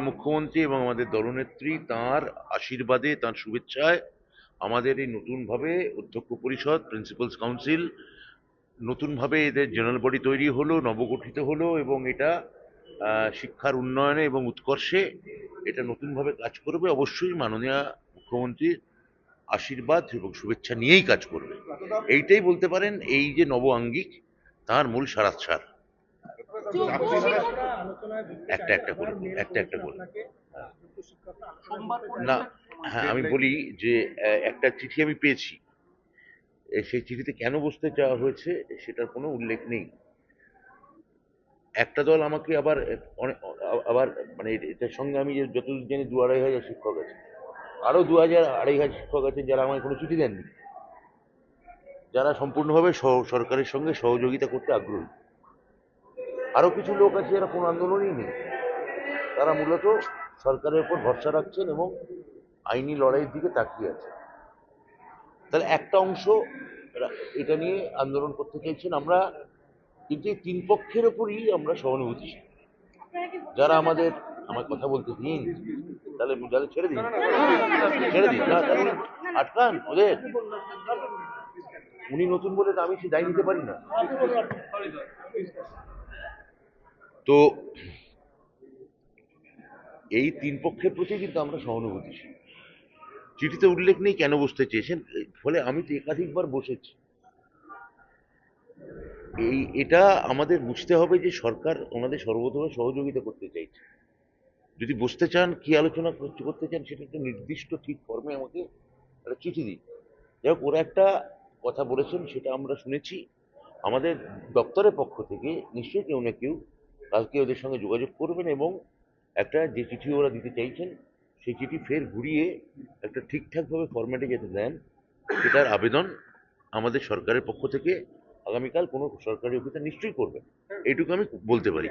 মুখ্যমন্ত্রী এবং আমাদের দলনেত্রী তাঁর আশীর্বাদে, তাঁর শুভেচ্ছায় আমাদের এই নতুনভাবে অধ্যক্ষ পরিষদ, প্রিন্সিপালস কাউন্সিল, নতুনভাবে এদের জেনারেল বডি তৈরি হলো, নবগঠিত হলো, এবং এটা শিক্ষার উন্নয়নে এবং উৎকর্ষে এটা নতুনভাবে কাজ করবে। অবশ্যই মাননীয় মুখ্যমন্ত্রীর আশীর্বাদ এবং শুভেচ্ছা নিয়েই কাজ করবে। এইটাই বলতে পারেন এই যে নব আঙ্গিক, তার মূল সারাৎসার। একটা একটা করে একটা একটা করে না, হ্যাঁ আমি বলি যে একটা চিঠি আমি পেয়েছি। সেই চিঠিতে কেন বসতে চাওয়া হয়েছে সেটার কোনো উল্লেখ নেই। একটা দল আমাকে আবার আবার মানে এটার সঙ্গে আমি যতদূর জানি 2-2.5 হাজার শিক্ষক আছে, আরো 2,000-2,500 শিক্ষক আছেন যারা আমায় কোনো চিঠি দেননি, যারা সম্পূর্ণভাবে সরকারের সঙ্গে সহযোগিতা করতে আগ্রহী। আরো কিছু লোক আছে যারা কোনো আন্দোলনই নেই, তারা মূলত সরকারের উপর ভরসা রাখছেন এবং আইনি লড়াইয়ের দিকে তাকিয়ে আছে। তাহলে একটা অংশ এটা নিয়ে আন্দোলন করতে চাইছেন। আমরা কিন্তু এই তিন পক্ষের ওপরই আমরা সহানুভূতিশীল। যারা আমাদের, আমার কথা বলতে দিন, তাহলে ছেড়ে দিন, ছেড়ে দিন না, তাহলে আটকান ওদের। উনি নতুন বলে তো আমি সে দায় নিতে পারি না। তো এই তিন পক্ষের প্রতি কিন্তু আমরা সহানুভূতিশীল। চিঠিতে উল্লেখ নেই কেন বসতে চেয়েছেন, ফলে আমি তো একাধিকবার বসেছি। এটা আমাদের বুঝতে হবে যে সরকার ওনাদের সর্বতভাবে সহযোগিতা করতে চাইছে। যদি বসতে চান, কি আলোচনা করতে চান, সেটা একটা নির্দিষ্ট ঠিক ফর্মে আমাকে একটা চিঠি দিন। যাই হোক, ওরা একটা কথা বলেছেন, সেটা আমরা শুনেছি। আমাদের দপ্তরের পক্ষ থেকে নিশ্চয়ই কেউ না কেউ কালকে ওদের সঙ্গে যোগাযোগ করবেন এবং একটা যে চিঠি ওরা দিতে চাইছেন সেই চিঠি ফের ঘুরিয়ে একটা ঠিকঠাকভাবে ফরম্যাটে যাতে দেন, সেটার আবেদন আমাদের সরকারের পক্ষ থেকে আগামীকাল কোনো সরকারি অফিসার নিশ্চয়ই করবেন। এইটুকু আমি বলতে পারি।